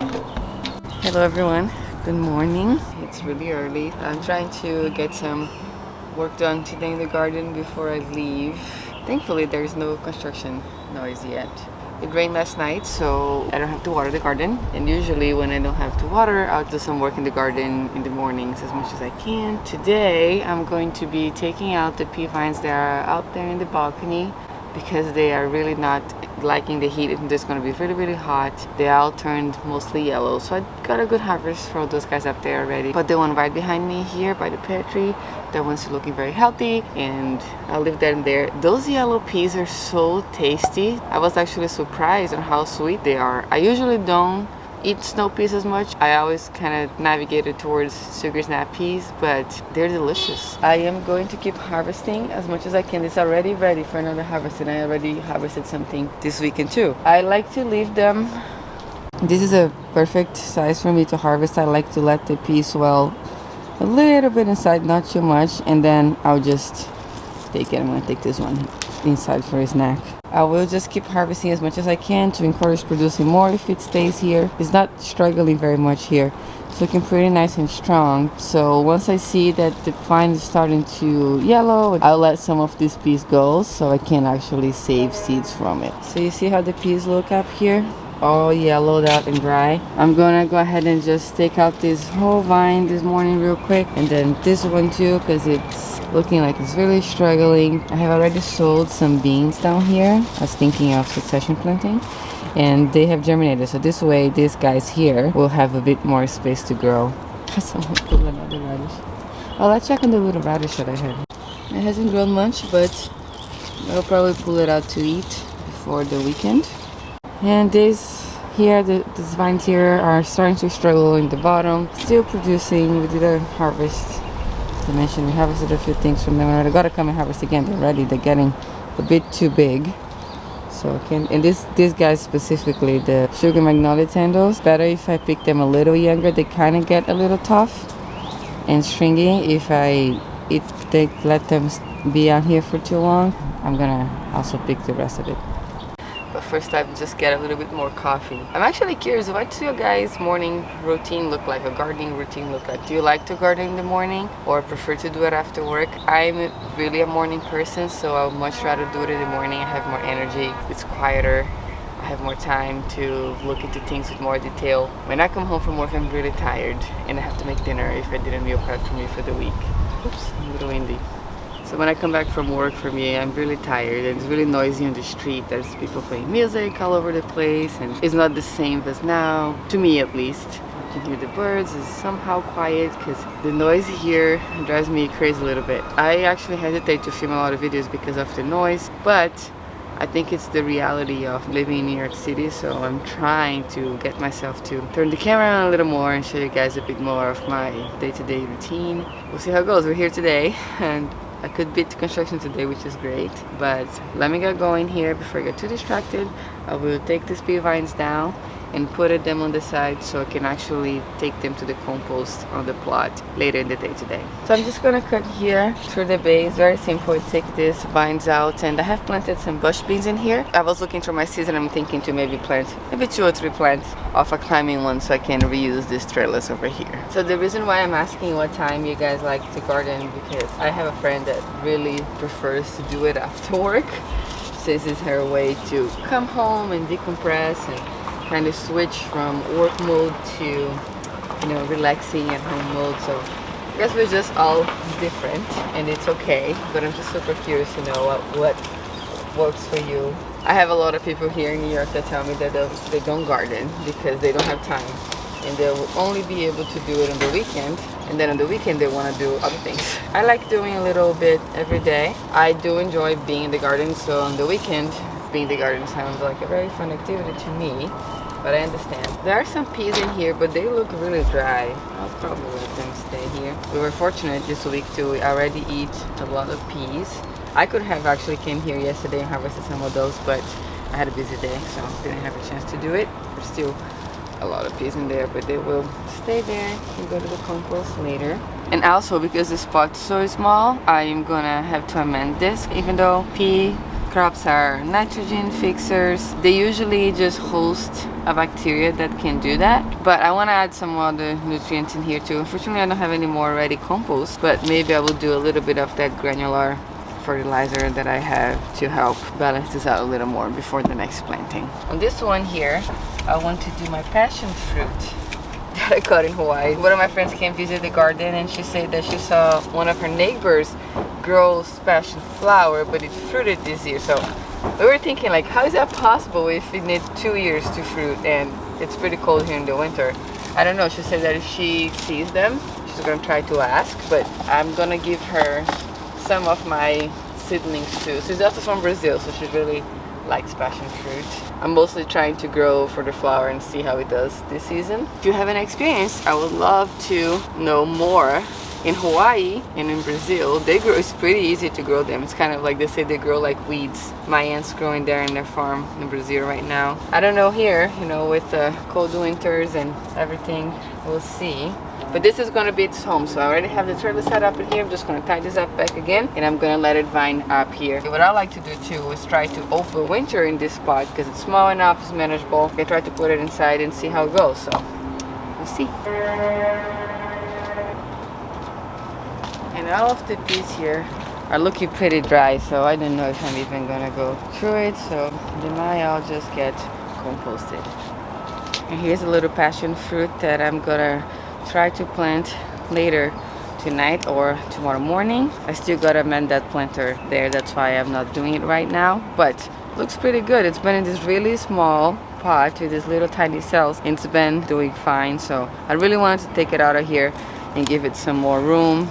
Hello everyone, good morning. It's really early. I'm trying to get some work done today in the garden before I leave. Thankfully there's no construction noise yet. It rained last night, so I don't have to water the garden. And usually when I don't have to water, I'll do some work in the garden in the mornings as much as I can. Today I'm going to be taking out the pea vines that are out there in the balcony because they are really not liking the heat. It's going to be really hot. They all turned mostly yellow, so I got a good harvest for those guys up there already. But the one right behind me here by the pear tree, that one's looking very healthy, and I'll leave that in there. Those yellow peas are so tasty. I was actually surprised on how sweet they are. I usually don't eat snow peas as much. I always kind of navigated towards sugar snap peas, but they're delicious. I am going to keep harvesting as much as I can. It's already ready for another harvest, and I already harvested something this weekend too. I like to leave them. This is a perfect size for me to harvest. I like to let the peas swell a little bit inside, not too much, and then I'll just take it. I'm gonna take this one inside for a snack. I will just keep harvesting as much as I can to encourage producing more if it stays here. It's not struggling very much here. It's looking pretty nice and strong. So once I see that the vine is starting to yellow, I'll let some of these peas go so I can actually save seeds from it. So you see how the peas look up here? All yellowed out and dry. I'm gonna go ahead and just take out this whole vine this morning real quick, and then this one too, because it's looking like it's really struggling. I have already sold some beans down here. I was thinking of succession planting, and they have germinated, so this way these guys here will have a bit more space to grow. Someone pull another radish. Oh, let's check on the little radish that I had. It hasn't grown much, but I'll probably pull it out to eat before the weekend. And these vines here are starting to struggle in the bottom, still producing. We did a harvest. As I mentioned, we harvested a few things from them, and I gotta come and harvest again. They're getting a bit too big. So and these guys specifically, the sugar magnolia tendrils, better if I pick them a little younger. They kind of get a little tough and stringy. If they let them be out here for too long, I'm gonna also pick the rest of it. But first I just get a little bit more coffee. I'm actually curious, what does your guys' morning routine look like, a gardening routine look like? Do you like to garden in the morning or prefer to do it after work? I'm really a morning person, so I would much rather do it in the morning. I have more energy, it's quieter, I have more time to look into things with more detail. When I come home from work, I'm really tired, and I have to make dinner if I didn't meal prep for me for the week. Oops, a little windy. So when I come back from work, for me, I'm really tired, and it's really noisy on the street. There's people playing music all over the place, and it's not the same as now, to me at least. You can hear the birds. It's somehow quiet because the noise here drives me crazy a little bit. I actually hesitate to film a lot of videos because of the noise, but I think it's the reality of living in New York City, so I'm trying to get myself to turn the camera on a little more and show you guys a bit more of my day-to-day routine. We'll see how it goes. We're here today, and I could beat the construction today, which is great, but let me get going here before I get too distracted. I will take these pea vines down and put them on the side so I can actually take them to the compost on the plot later in the day today. So I'm just gonna cut here through the base, very simple. Take these vines out, and I have planted some bush beans in here. I was looking through my season. I'm thinking to maybe plant maybe 2 or 3 plants of a climbing one so I can reuse these trellis over here. So the reason why I'm asking what time you guys like to garden, because I have a friend that really prefers to do it after work. This is her way to come home and decompress and kind of switch from work mode to, you know, relaxing at home mode. So I guess we're just all different, and it's okay, but I'm just super curious to know what works for you. I have a lot of people here in New York that tell me that they don't garden because they don't have time, and they will only be able to do it on the weekend, and then on the weekend they want to do other things. I like doing a little bit every day. I do enjoy being in the garden, so on the weekend being in the garden sounds like a very fun activity to me, but I understand. There are some peas in here, but they look really dry. I'll probably let them stay here. We were fortunate this week to already eat a lot of peas. I could have actually came here yesterday and harvested some of those, but I had a busy day, so didn't have a chance to do it. There's still a lot of peas in there, but they will stay there and go to the compost later. And also, because this spot's so small, I'm gonna have to amend this. Even though pea Crops are nitrogen fixers. They usually just host a bacteria that can do that, but I want to add some other nutrients in here too. Unfortunately, I don't have any more ready compost, but maybe I will do a little bit of that granular fertilizer that I have to help balance this out a little more before the next planting. On this one here, I want to do my passion fruit that I got in Hawaii. One of my friends came visit the garden and she said that she saw one of her neighbors grow passion flower, but it fruited this year. So we were thinking, like, how is that possible if it needs 2 years to fruit and it's pretty cold here in the winter? I don't know. She said that if she sees them, she's gonna try to ask, but I'm gonna give her some of my seedlings too. She's also from Brazil, so she really likes passion fruit. I'm mostly trying to grow for the flower and see how it does this season. If you have an experience, I would love to know more. In Hawaii and in Brazil, they grow, it's pretty easy to grow them. It's kind of like they say they grow like weeds. My aunt's growing there in their farm in Brazil right now. I don't know here, you know, with the cold winters and everything, we'll see. But this is going to be its home, so I already have the trailer set up in here. I'm just going to tie this up back again, and I'm going to let it vine up here. What I like to do too is try to overwinter in this spot because it's small enough, it's manageable. I try to put it inside and see how it goes, so we'll see. And all of the peas here are looking pretty dry, so I don't know if I'm even gonna go through it, so they might all just get composted. And here's a little passion fruit that I'm gonna try to plant later tonight or tomorrow morning. I still gotta mend that planter there, that's why I'm not doing it right now, but looks pretty good. It's been in this really small pot with these little tiny cells and it's been doing fine, so I really wanted to take it out of here and give it some more room,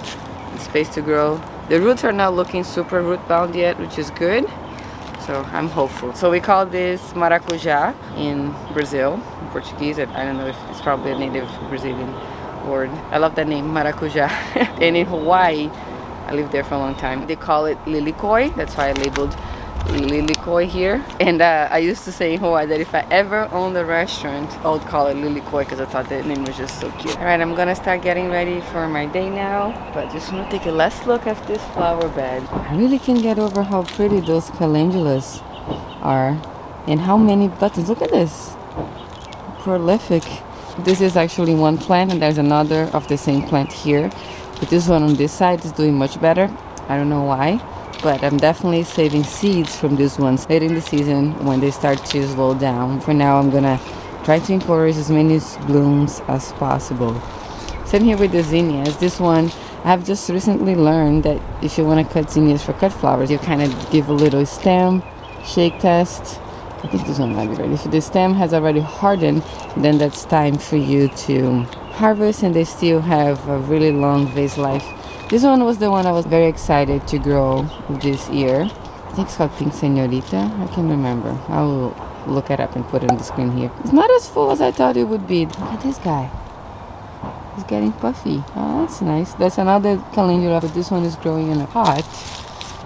space to grow. The roots are not looking super root bound yet, which is good, so I'm hopeful. So we call this maracujá in Brazil, in Portuguese. I don't know if it's probably a native Brazilian word. I love that name, maracujá. And in Hawaii, I lived there for a long time, they call it lilikoi. That's why I labeled lilikoi here. And I used to say in Hawaii that if I ever owned a restaurant, I would call it lilikoi because I thought that name was just so cute. Alright, I'm gonna start getting ready for my day now, but just want to take a last look at this flower bed. I really can't get over how pretty those calendulas are and how many buttons. Look at this, prolific. This is actually one plant and there's another of the same plant here, but this one on this side is doing much better. I don't know why, but I'm definitely saving seeds from these ones later in the season when they start to slow down. For now, I'm gonna try to encourage as many blooms as possible. Same here with the zinnias. This one, I have just recently learned that if you want to cut zinnias for cut flowers, you kind of give a little stem, shake test. I think this one might be ready. If the stem has already hardened, then that's time for you to harvest and they still have a really long vase life. This one was the one I was very excited to grow this year. I think it's called Pink Senorita. I can't remember. I will look it up and put it on the screen here. It's not as full as I thought it would be. Look at this guy. He's getting puffy. Oh, that's nice. That's another calendula, but this one is growing in a pot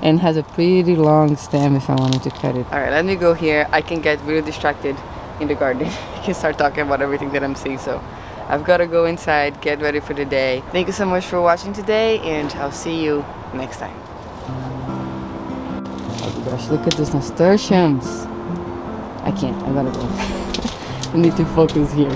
and has a pretty long stem if I wanted to cut it. Alright, let me go here. I can get really distracted in the garden. I can start talking about everything that I'm seeing, so I've got to go inside, get ready for the day. Thank you so much for watching today, and I'll see you next time. Oh gosh, look at those nasturtiums. I can't, I gotta go. I need to focus here.